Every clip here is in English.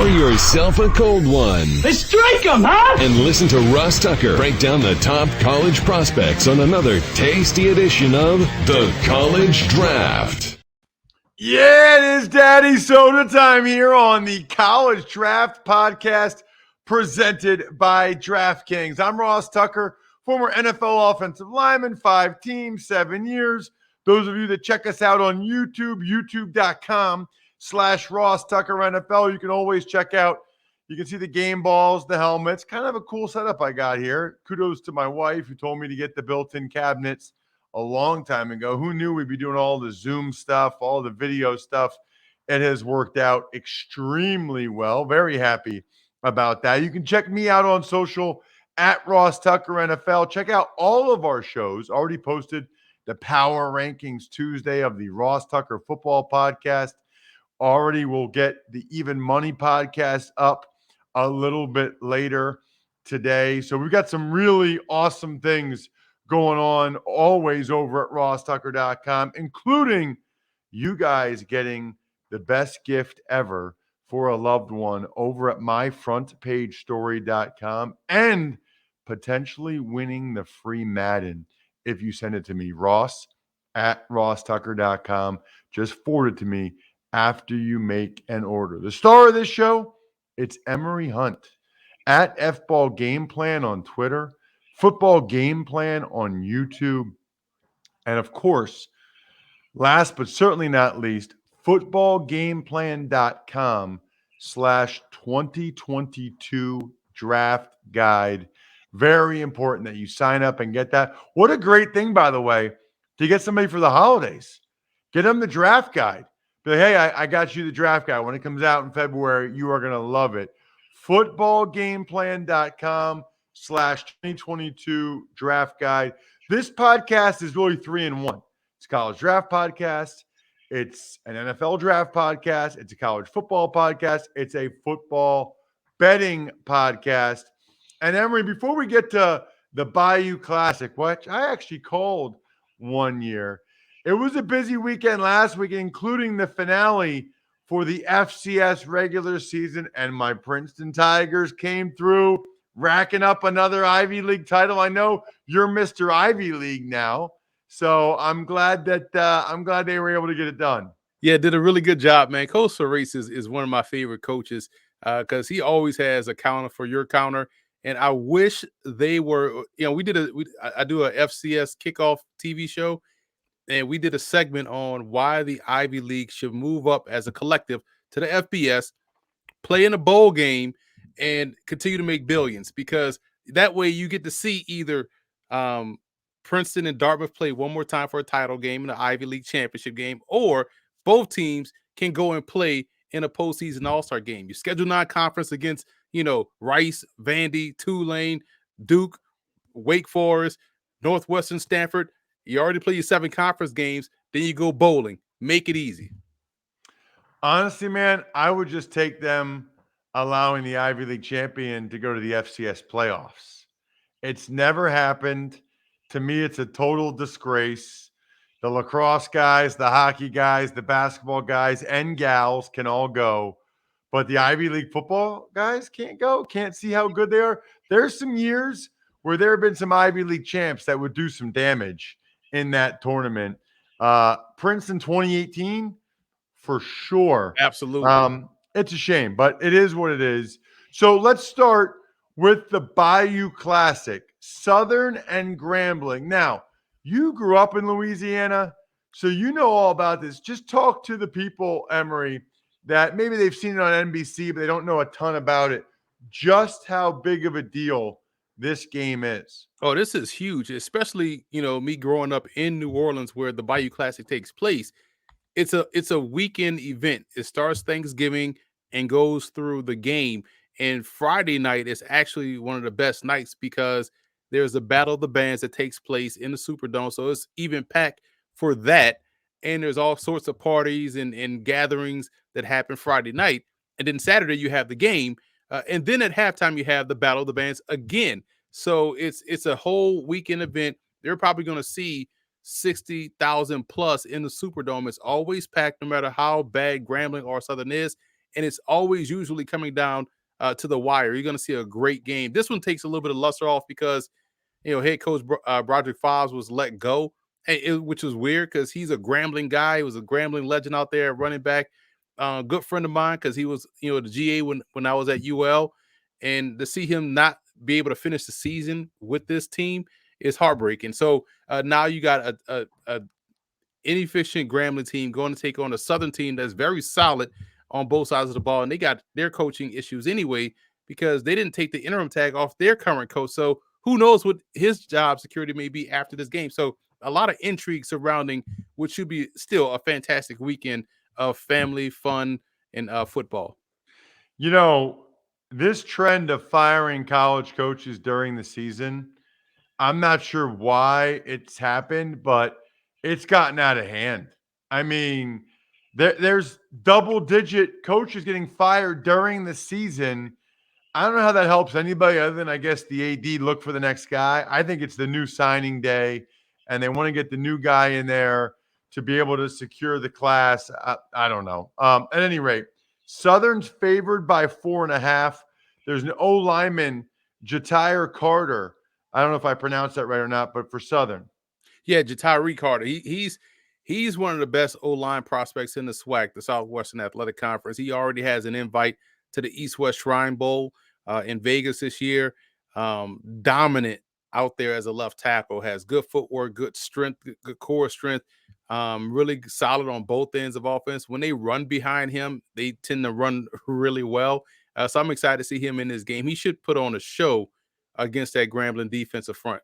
Pour yourself a cold one. Let's drink 'em, huh? And listen to Ross Tucker break down the top college prospects on another tasty edition of The College Draft. Yeah, it is Daddy Soda time here on the College Draft Podcast presented by DraftKings. I'm Ross Tucker, former NFL offensive lineman, 5 teams, 7 years. Those of you that check us out on YouTube, youtube.com/Ross Tucker NFL. You can always check out, you can see the game balls, the helmets, kind of a cool setup I got here. Kudos to my wife who told me to get the built-in cabinets a long time ago. Who knew we'd be doing all the Zoom stuff, all the video stuff? It has worked out extremely well. Very happy about that. You can check me out on social at Ross Tucker NFL. Check out all of our shows. Already posted the Power Rankings Tuesday of the Ross Tucker Football Podcast. Already will get the Even Money Podcast up a little bit later today. So we've got some really awesome things going on always over at rosstucker.com, including you guys getting the best gift ever for a loved one over at myfrontpagestory.com and potentially winning the free Madden if you send it to me, Ross at rosstucker.com. Just forward it to me after you make an order. The star of this show, it's Emory Hunt at FBall Game Plan on Twitter, Football Game Plan on YouTube, and of course, last but certainly not least, footballgameplan.com/2022 draft guide. Very important that you sign up and get that. What a great thing, by the way, to get somebody for the holidays. Get them the draft guide. Be like, hey, I got you the draft guide. When it comes out in February, you are going to love it. Footballgameplan.com/2022 draft guide. This podcast is really 3-in-1. It's a college draft podcast. It's an NFL draft podcast. It's a college football podcast. It's a football betting podcast. And Emory, before we get to the Bayou Classic, which I actually called one year, it was a busy weekend last week, including the finale for the FCS regular season, and my Princeton Tigers came through, racking up another Ivy League title. I know you're Mr. Ivy League now, so I'm glad that they were able to get it done. Yeah, did a really good job, man. Coach Cerise is one of my favorite coaches because he always has a counter for your counter. And I wish they were, I do a FCS kickoff TV show, and we did a segment on why the Ivy League should move up as a collective to the FBS, play in a bowl game, and continue to make billions, because that way you get to see either Princeton and Dartmouth play one more time for a title game in the Ivy League championship game, or both teams can go and play in a postseason all-star game. You schedule non-conference against, Rice, Vandy, Tulane, Duke, Wake Forest, Northwestern, Stanford. You already play your 7 conference games. Then you go bowling. Make it easy. Honestly, man, I would just take them allowing the Ivy League champion to go to the FCS playoffs. It's never happened. To me, it's a total disgrace. The lacrosse guys, the hockey guys, the basketball guys, and gals can all go, but the Ivy League football guys can't go, can't see how good they are. There's some years where there have been some Ivy League champs that would do some damage in that tournament. Princeton 2018, for sure. Absolutely. It's a shame, but it is what it is. So let's start with the Bayou Classic, Southern and Grambling. Now, you grew up in Louisiana, so you know all about this. Just talk to the people, Emory, that maybe they've seen it on NBC, but they don't know a ton about it. Just how big of a deal this game is. Oh, this is huge, especially, me growing up in New Orleans where the Bayou Classic takes place. It's a weekend event. It starts Thanksgiving and goes through the game. And Friday night is actually one of the best nights because there's a Battle of the Bands that takes place in the Superdome. So it's even packed for that. And there's all sorts of parties and gatherings that happen Friday night. And then Saturday you have the game. And then at halftime you have the Battle of the Bands again. So it's a whole weekend event. They're probably going to see 60,000 plus in the Superdome. It's always packed no matter how bad Grambling or Southern is. and it's always usually coming down to the wire. You're going to see a great game. This one takes a little bit of luster off because head coach Broderick Fobbs was let go, which was weird because he's a Grambling guy. He was a Grambling legend out there, running back. Good friend of mine because he was, the GA when I was at UL, and to see him not be able to finish the season with this team is heartbreaking. So now you got a inefficient Grambling team going to take on a Southern team that's very solid on both sides of the ball, and they got their coaching issues anyway because they didn't take the interim tag off their current coach. So who knows what his job security may be after this game. So a lot of intrigue surrounding what should be still a fantastic weekend of family fun and football. This trend of firing college coaches during the season, I'm not sure why it's happened, but it's gotten out of hand. I mean, there's double-digit coaches getting fired during the season. I don't know how that helps anybody other than, I guess, the AD look for the next guy. I think it's the new signing day, and they want to get the new guy in there to be able to secure the class. I don't know. At any rate, Southern's favored by 4.5. There's an O lineman, Jatire Carter. I don't know if I pronounced that right or not, but for Southern. Yeah, Jatire Carter. He's one of the best O-line prospects in the SWAC, the Southwestern Athletic Conference. He already has an invite to the East-West Shrine Bowl in Vegas this year. Dominant out there as a left tackle, has good footwork, good strength, good core strength. Really solid on both ends of offense. When they run behind him, they tend to run really well. So I'm excited to see him in this game. He should put on a show against that Grambling defensive front.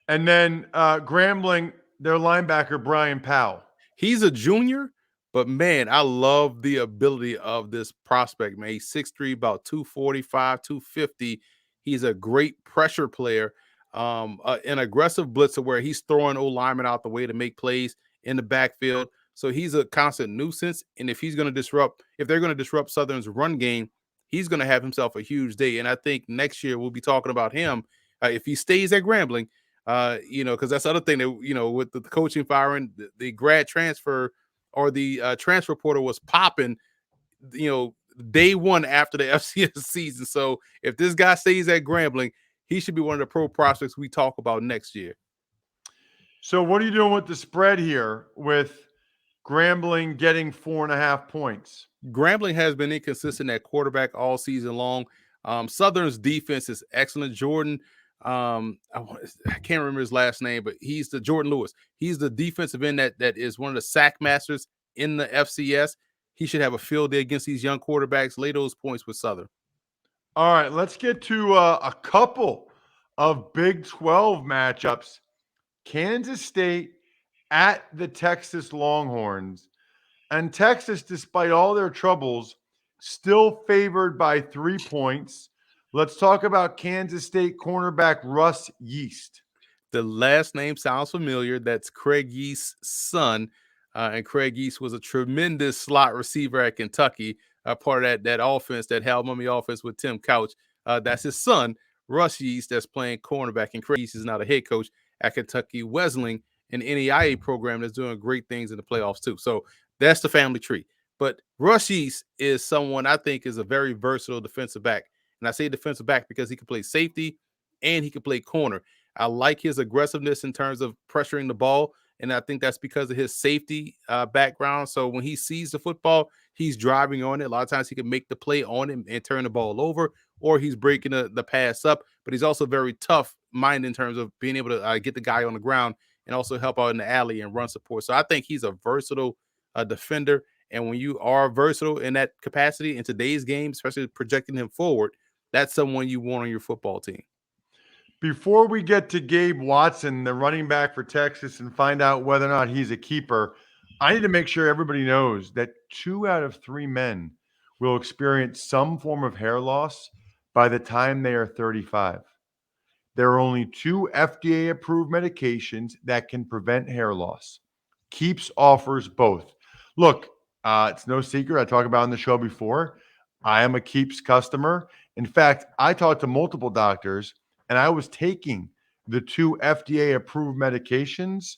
And then Grambling, their linebacker, Brian Powell. He's a junior, but man, I love the ability of this prospect, man. He's 6'3", about 245, 250. He's a great pressure player, an aggressive blitzer where he's throwing O-linemen out the way to make plays in the backfield. So he's a constant nuisance. And if they're going to disrupt Southern's run game, he's going to have himself a huge day. And I think next year we'll be talking about him if he stays at Grambling. Because that's the other thing that, with the coaching firing, the grad transfer or the transfer portal was popping, day one after the FCS season. So if this guy stays at Grambling, he should be one of the pro prospects we talk about next year. So what are you doing with the spread here with Grambling getting 4.5 points? Grambling has been inconsistent at quarterback all season long. Southern's defense is excellent. Jordan, I can't remember his last name, but he's the Jordan Lewis. He's the defensive end that is one of the sack masters in the FCS. He should have a field day against these young quarterbacks. Lay those points with Southern. All right, let's get to a couple of Big 12 matchups. Kansas State at the Texas Longhorns. And Texas, despite all their troubles, still favored by 3 points. Let's talk about Kansas State cornerback Russ Yeast. The last name sounds familiar. That's Craig Yeast's son. And Craig Yeast was a tremendous slot receiver at Kentucky, part of that offense, that Hal Mummy offense with Tim Couch. That's his son, Russ Yeast, that's playing cornerback. And Craig Yeast is now the head coach at Kentucky Wesleyan, an NAIA program that's doing great things in the playoffs too. So that's the family tree. But Russ Yeast is someone I think is a very versatile defensive back. And I say defensive back because he can play safety and he can play corner. I like his aggressiveness in terms of pressuring the ball. And I think that's because of his safety background. So when he sees the football, he's driving on it. A lot of times he can make the play on him and turn the ball over, or he's breaking the pass up. But he's also very tough-minded in terms of being able to get the guy on the ground and also help out in the alley and run support. So I think he's a versatile defender. And when you are versatile in that capacity in today's game, especially projecting him forward, that's someone you want on your football team. Before we get to Gabe Watson, the running back for Texas, and find out whether or not he's a keeper, I need to make sure everybody knows that 2 out of 3 men will experience some form of hair loss by the time they are 35. There are only 2 FDA-approved medications that can prevent hair loss. Keeps offers both. Look, it's no secret. I talked about on the show before. I am a Keeps customer. In fact, I talked to multiple doctors, and I was taking the 2 FDA-approved medications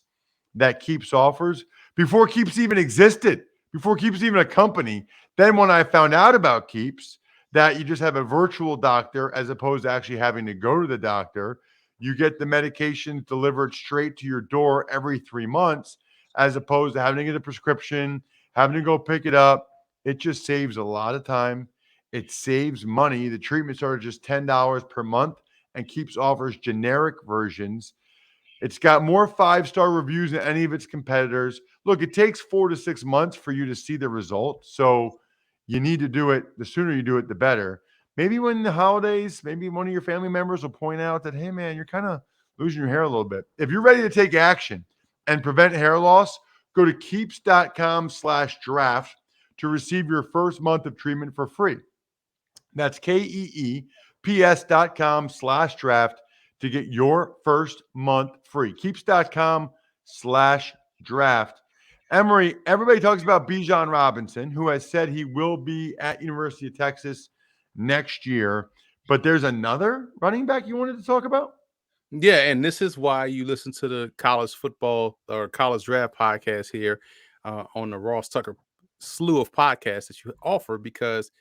that Keeps offers before Keeps even existed, before Keeps even a company. Then when I found out about Keeps, that you just have a virtual doctor as opposed to actually having to go to the doctor, you get the medications delivered straight to your door every 3 months, as opposed to having to get a prescription, having to go pick it up. It just saves a lot of time. It saves money. The treatments are just $10 per month, and Keeps offers generic versions. It's got more 5-star reviews than any of its competitors. Look, it takes 4 to 6 months for you to see the results. So you need to do it. The sooner you do it, the better. Maybe when the holidays, maybe one of your family members will point out that, hey, man, you're kind of losing your hair a little bit. If you're ready to take action and prevent hair loss, go to keeps.com/draft to receive your first month of treatment for free. That's KEEPS.com/draft to get your first month free. Keeps.com/draft. Emory, everybody talks about Bijan Robinson, who has said he will be at University of Texas next year. But there's another running back you wanted to talk about? Yeah, and this is why you listen to the college football or college draft podcast here on the Ross Tucker slew of podcasts that you offer, because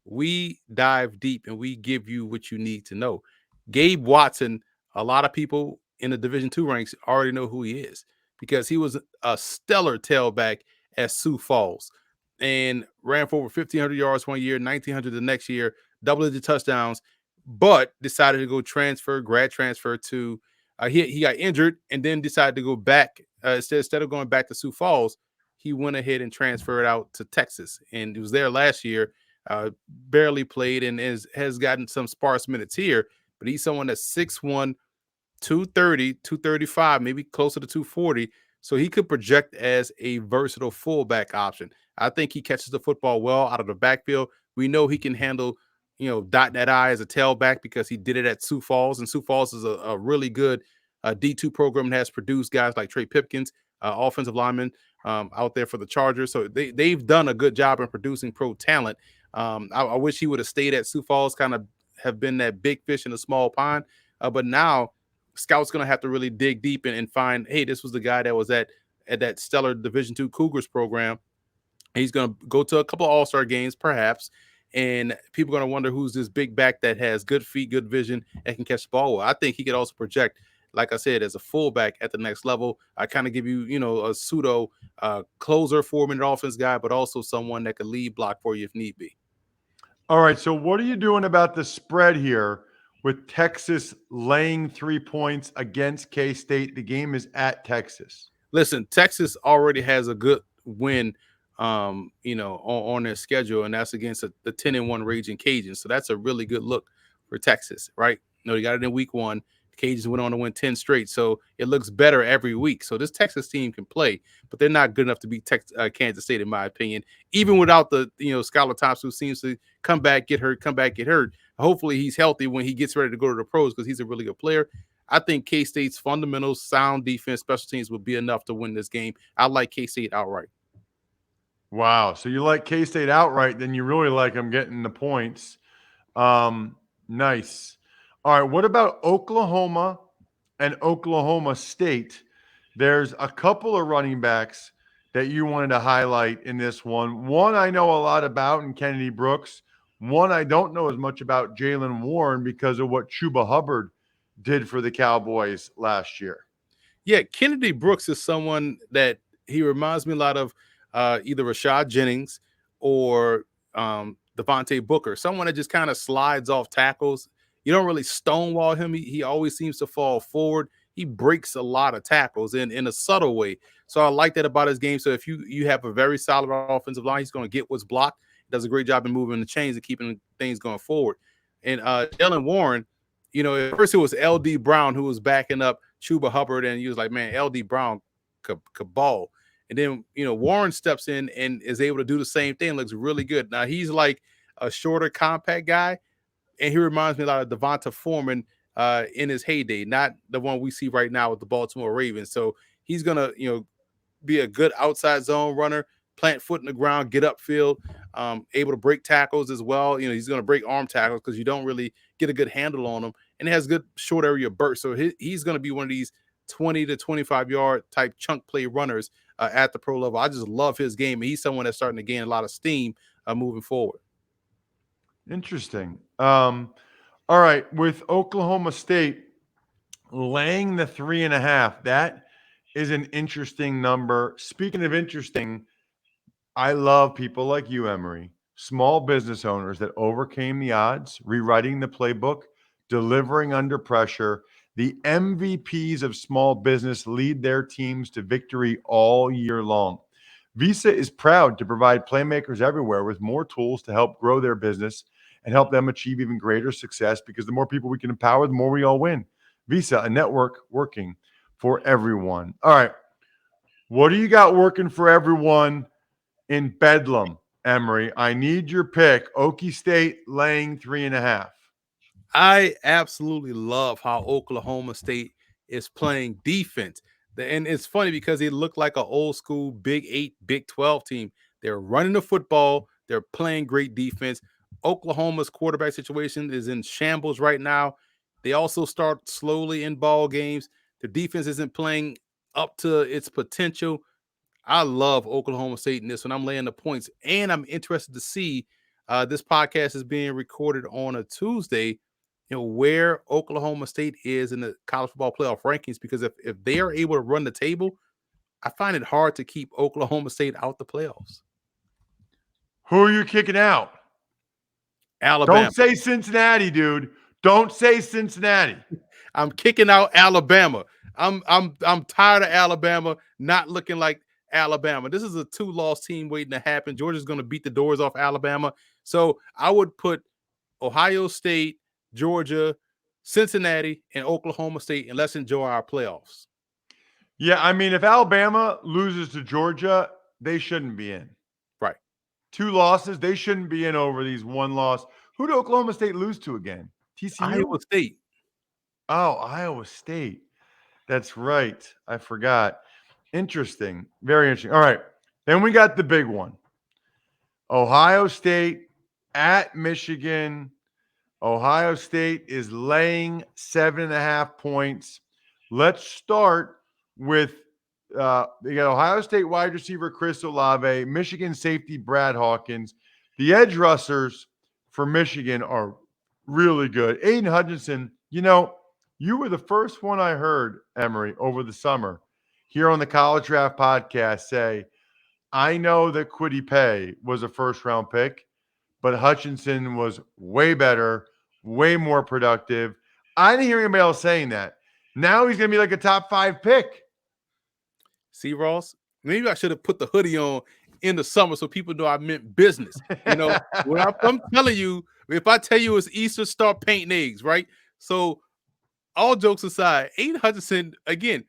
we dive deep and we give you what you need to know. Gabe Watson, a lot of people in the Division II ranks already know who he is, because he was a stellar tailback at Sioux Falls and ran for over 1,500 yards one year, 1,900 the next year, double-digit touchdowns, but decided to go grad transfer to he got injured and then decided to go back instead of going back to Sioux Falls. He went ahead and transferred out to Texas, and he was there last year. Barely played and has gotten some sparse minutes here, but he's someone that's 6'1", 230, 235, maybe closer to 240. So he could project as a versatile fullback option. I think he catches the football well out of the backfield. We know he can handle, dot that I as a tailback because he did it at Sioux Falls. And Sioux Falls is a really good D2 program that has produced guys like Trey Pipkins, offensive lineman out there for the Chargers. So they've done a good job in producing pro talent. I wish he would have stayed at Sioux Falls, kind of have been that big fish in a small pond. But now Scout's going to have to really dig deep and find, hey, this was the guy that was at that stellar Division II Cougars program. He's going to go to a couple of all-star games, perhaps, and people are going to wonder who's this big back that has good feet, good vision, and can catch the ball well. I think he could also project, like I said, as a fullback at the next level. I kind of give you, a pseudo closer, 4-minute offense guy, but also someone that could lead block for you if need be. All right, so what are you doing about the spread here with Texas laying 3 points against K-State? The game is at Texas. Listen, Texas already has a good win, on their schedule, and that's against the 10-1 Raging Cajuns. So that's a really good look for Texas, right? They got it in week 1. Cajuns went on to win 10 straight, so it looks better every week. So this Texas team can play, but they're not good enough to beat Kansas State, in my opinion, even without the Skylar Thompson, who seems to come back, get hurt. Hopefully he's healthy when he gets ready to go to the pros, because he's a really good player. I think K-State's fundamentals, sound defense, special teams will be enough to win this game. I like K-State outright. Wow. So you like K-State outright, then you really like them getting the points. Nice. All right. What about Oklahoma and Oklahoma State? There's a couple of running backs that you wanted to highlight in this one. One I know a lot about in Kennedy Brooks. One I don't know as much about, Jaylen Warren, because of what Chuba Hubbard did for the Cowboys last year. Yeah, Kennedy Brooks is someone that he reminds me a lot of either Rashad Jennings or Devontae Booker, someone that just kind of slides off tackles. You don't really stonewall him. He always seems to fall forward. He breaks a lot of tackles in a subtle way. So I like that about his game. So if you have a very solid offensive line, he's going to get what's blocked. He does a great job in moving the chains and keeping things going forward. And Jaylen Warren, at first it was L.D. Brown who was backing up Chuba Hubbard, and he was like, man, L.D. Brown could ball. And then, Warren steps in and is able to do the same thing. Looks really good. Now, he's like a shorter, compact guy, and he reminds me a lot of Devonta Foreman in his heyday, not the one we see right now with the Baltimore Ravens. So he's going to, be a good outside zone runner, plant foot in the ground, get upfield, able to break tackles as well. He's going to break arm tackles because you don't really get a good handle on him, and has good short area burst. So he's going to be one of these 20 to 25-yard type chunk play runners at the pro level. I just love his game. He's someone that's starting to gain a lot of steam moving forward. Interesting. All right, with Oklahoma State laying the 3.5, that is an interesting number. Speaking of interesting, I love people like you, Emery, small business owners that overcame the odds, rewriting the playbook, delivering under pressure. The MVPs of small business lead their teams to victory all year long. Visa is proud to provide playmakers everywhere with more tools to help grow their business and help them achieve even greater success, because the more people we can empower, the more we all win. Visa, a network working for everyone. All right. What do you got working for everyone in Bedlam, Emery? I need your pick. Okie State laying 3.5. I absolutely love how Oklahoma State is playing defense. And it's funny because they look like an old school Big 8, Big 12 team. They're running the football, they're playing great defense. Oklahoma's quarterback situation is in shambles right now. They also start slowly in ball games. The defense isn't playing up to its potential. I love Oklahoma State in this one. I'm laying the points, and I'm interested to see this podcast is being recorded on a Tuesday. Where Oklahoma State is in the college football playoff rankings, because if they are able to run the table, I find it hard to keep Oklahoma State out the playoffs. Who are you kicking out? Alabama. Don't say Cincinnati, dude. Don't say Cincinnati. I'm kicking out Alabama. I'm tired of Alabama not looking like Alabama. This is a 2-loss team waiting to happen. Georgia's going to beat the doors off Alabama. So I would put Ohio State, Georgia, Cincinnati, and Oklahoma State, and let's enjoy our playoffs. Yeah, I mean, if Alabama loses to Georgia, they shouldn't be in. Right. 2 losses, they shouldn't be in over these 1 loss. Who did Oklahoma State lose to again? TCU? Iowa State. Oh, Iowa State. That's right. I forgot. Interesting. Very interesting. All right. Then we got the big one. Ohio State at Michigan. Ohio State is laying 7.5 points. Let's start with they got Ohio State wide receiver Chris Olave, Michigan safety Brad Hawkins. The edge rushers for Michigan are really good. Aiden Hutchinson, you were the first one I heard, Emery, over the summer here on the College Draft Podcast say, I know that Kwity Paye was a first-round pick, but Hutchinson was way better, way more productive. I didn't hear anybody else saying that. Now he's going to be like a top 5 pick. See, Ross, maybe I should have put the hoodie on in the summer so people know I meant business. When I'm telling you, if I tell you it's Easter, start painting eggs, right? So all jokes aside, Aiden Hutchinson, again,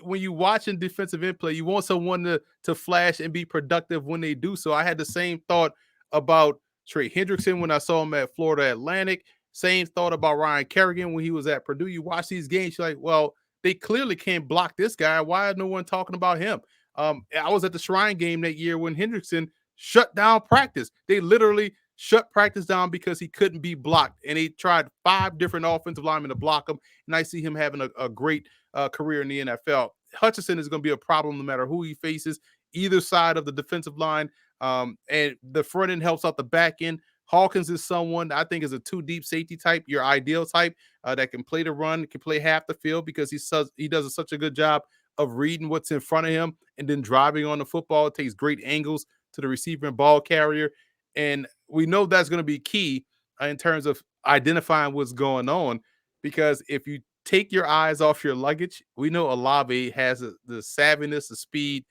when you watching defensive end play, you want someone to flash and be productive when they do so. I had the same thought about Trey Hendrickson when I saw him at Florida Atlantic. Same thought about Ryan Kerrigan when he was at Purdue. You watch these games, you're like, well, they clearly can't block this guy. Why is no one talking about him? I was at the Shrine game that year when Hendrickson shut down practice. They literally shut practice down because he couldn't be blocked. And they tried 5 different offensive linemen to block him. And I see him having a great career in the NFL. Hutchinson is going to be a problem no matter who he faces, either side of the defensive line. And the front end helps out the back end. Hawkins is someone I think is a 2-deep safety type, your ideal type that can play the run, can play half the field because he does such a good job of reading what's in front of him and then driving on the football. It takes great angles to the receiver and ball carrier. And we know that's going to be key in terms of identifying what's going on, because if you take your eyes off your luggage, we know Olave has the savviness, the speed,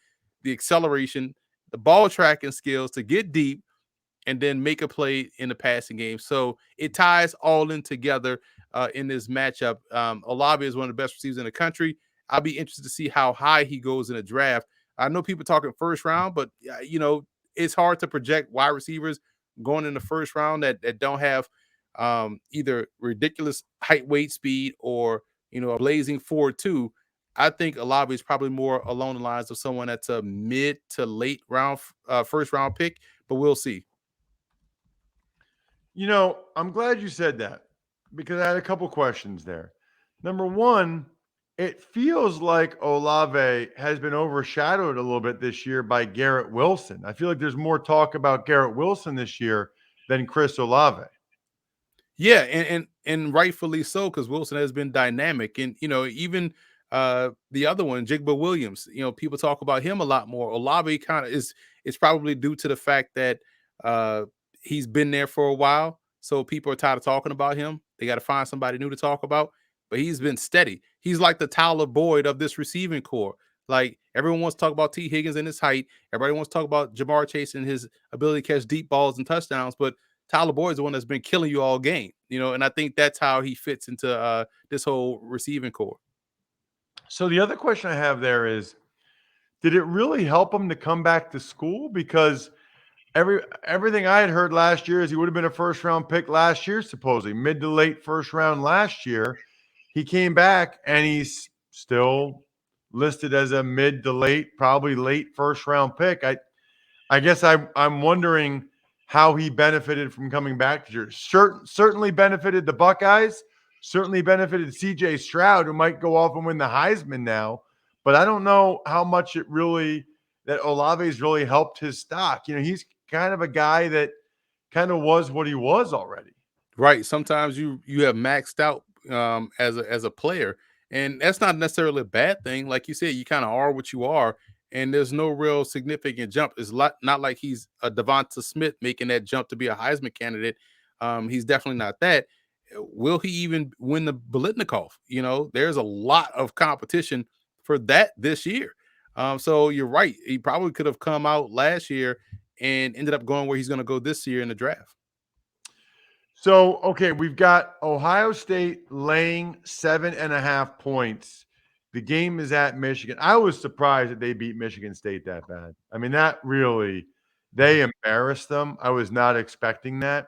the acceleration, the ball tracking skills to get deep and then make a play in the passing game. So it ties all in together in this matchup. Olave is one of the best receivers in the country. I'll be interested to see how high he goes in a draft. I know people talking first round, but it's hard to project wide receivers going in the first round that don't have either ridiculous height, weight, speed, or a blazing 4.2. I think Olave is probably more along the lines of someone that's a mid to late round first round pick, but we'll see. I'm glad you said that because I had a couple questions there. Number one, It feels like Olave has been overshadowed a little bit this year by Garrett Wilson. I feel like there's more talk about Garrett Wilson this year than Chris Olave. Yeah, and rightfully so, because Wilson has been dynamic, and even the other one, Jigba Williams. People talk about him a lot more. Olave kind of is. It's probably due to the fact that uh, he's been there for a while, so people are tired of talking about him. They got to find somebody new to talk about. But he's been steady. He's like the Tyler Boyd of this receiving core. Like everyone wants to talk about T. Higgins and his height. Everybody wants to talk about Jamar Chase and his ability to catch deep balls and touchdowns, but Tyler Boyd's the one that's been killing you all game, and I think that's how he fits into this whole receiving core. So the other question I have there is, did it really help him to come back to school? Because everything I had heard last year is he would have been a first round pick last year, supposedly mid to late first round last year. He came back and he's still listed as a mid to late, probably late first round pick. I guess I'm wondering how he benefited from coming back this year. Certainly benefited the Buckeyes, certainly benefited CJ Stroud, who might go off and win the Heisman now. But I don't know how much that Olave's really helped his stock. He's kind of a guy that kind of was what he was already. Right. Sometimes you have maxed out as a player, and that's not necessarily a bad thing. Like you said, you kind of are what you are, and there's no real significant jump. It's not like he's a Devonta Smith making that jump to be a Heisman candidate. He's definitely not that. Will he even win the Biletnikoff? There's a lot of competition for that this year. So you're right. He probably could have come out last year and ended up going where he's going to go this year in the draft. So, okay, we've got Ohio State laying 7.5 points. The game is at Michigan. I was surprised that they beat Michigan State that bad. I mean, they embarrassed them. I was not expecting that.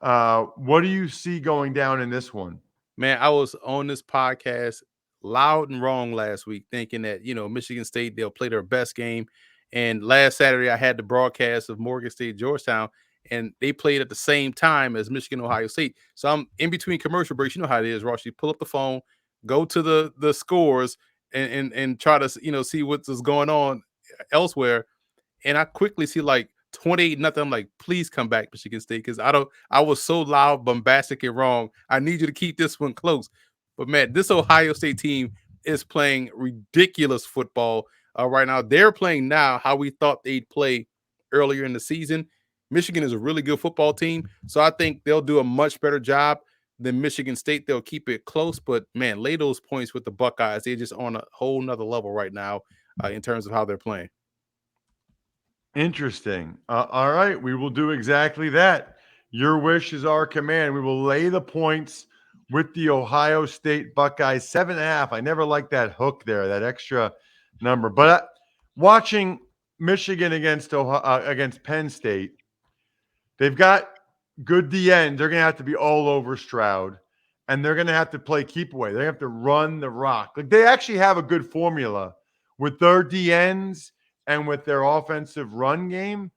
What do you see going down in this one? Man, I was on this podcast loud and wrong last week, thinking that, Michigan State, they'll play their best game. And last Saturday, I had the broadcast of Morgan State, Georgetown, and they played at the same time as Michigan, Ohio State. So I'm in between commercial breaks. You know how it is, Ross. You pull up the phone, go to the scores, and try to, see what's going on elsewhere. And I quickly see like 28-0. I'm like, please come back, Michigan State, because I was so loud, bombastic, and wrong. I need you to keep this one close. But man, this Ohio State team is playing ridiculous football right now. They're playing now how we thought they'd play earlier in the season. Michigan is a really good football team, so I think they'll do a much better job than Michigan State. They'll keep it close, but man, lay those points with the Buckeyes. They're just on a whole nother level right now in terms of how they're playing. Interesting. All right, we will do exactly that. Your wish is our command. We will lay the points with the Ohio State Buckeyes 7.5. I never liked that hook there, that extra number. But watching Michigan against Penn State, they've got good DNs. They're going to have to be all over Stroud, and they're going to have to play keep away. They have to run the rock. Like, they actually have a good formula with their DNs and with their offensive run game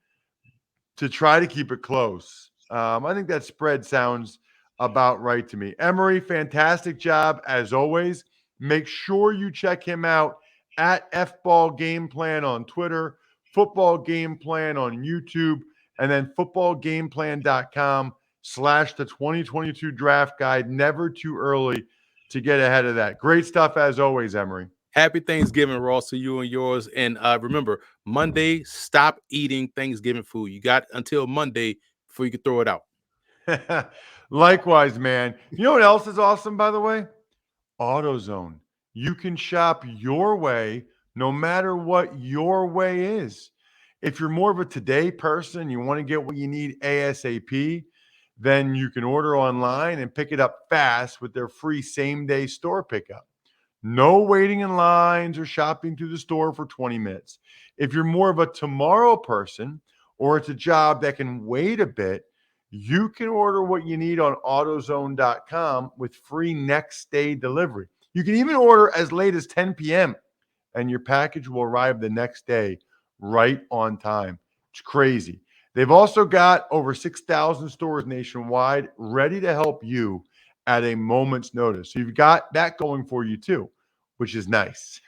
to try to keep it close. I think that spread sounds about right to me. Emory, fantastic job as always. Make sure you check him out at FBall Game Plan on Twitter, Football Game Plan on YouTube, and then footballgameplan.com/the 2022 draft guide. Never too early to get ahead of that. Great stuff as always, Emory. Happy Thanksgiving, Ross, to you and yours. And remember, Monday, stop eating Thanksgiving food. You got until Monday before you can throw it out. Likewise, man. You know what else is awesome, by the way? AutoZone. You can shop your way no matter what your way is. If you're more of a today person, you want to get what you need ASAP, then you can order online and pick it up fast with their free same-day store pickup. No waiting in lines or shopping through the store for 20 minutes. If you're more of a tomorrow person or it's a job that can wait a bit, you can order what you need on AutoZone.com with free next day delivery. You can even order as late as 10 p.m. and your package will arrive the next day right on time. It's crazy. They've also got over 6,000 stores nationwide ready to help you at a moment's notice. So you've got that going for you too. which is nice.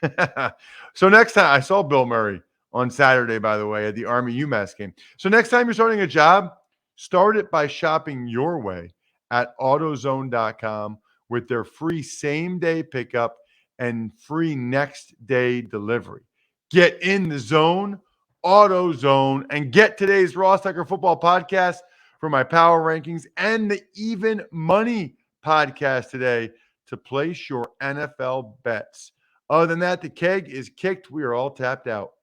So next time, I saw Bill Murray on Saturday, by the way, at the Army UMass game. So next time you're starting a job, start it by shopping your way at AutoZone.com with their free same-day pickup and free next-day delivery. Get in the zone, AutoZone, and get today's Ross Tucker Football Podcast for my power rankings and the Even Money podcast today to place your NFL bets. Other than that, the keg is kicked. We are all tapped out.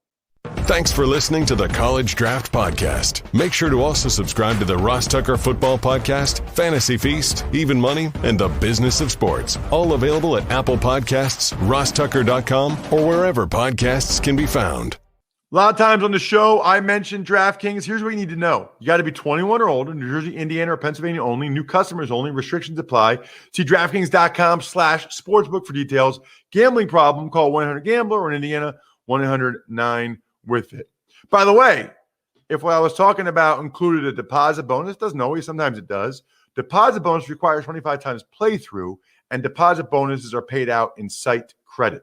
Thanks for listening to the College Draft Podcast. Make sure to also subscribe to the Ross Tucker Football Podcast, Fantasy Feast, Even Money, and The Business of Sports. All available at Apple Podcasts, rosstucker.com, or wherever podcasts can be found. A lot of times on the show, I mentioned DraftKings. Here's what you need to know. You got to be 21 or older, New Jersey, Indiana, or Pennsylvania only. New customers only. Restrictions apply. See DraftKings.com/sportsbook for details. Gambling problem, call 1-800-GAMBLER, or in Indiana, 1-800-9-WITH-IT. By the way, if what I was talking about included a deposit bonus, doesn't always, sometimes it does. Deposit bonus requires 25 times playthrough, and deposit bonuses are paid out in site credit.